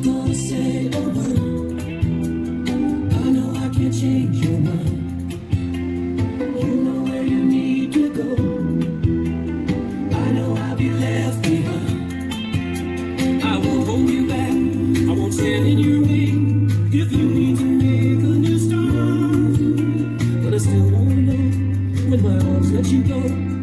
gonna say a word. I know I can't change your mind. You know where you need to go. I know I'll be left behind. I won't hold you back. I won't stand in your way. If you need to make a new start, but I still won't know when my arms let you go.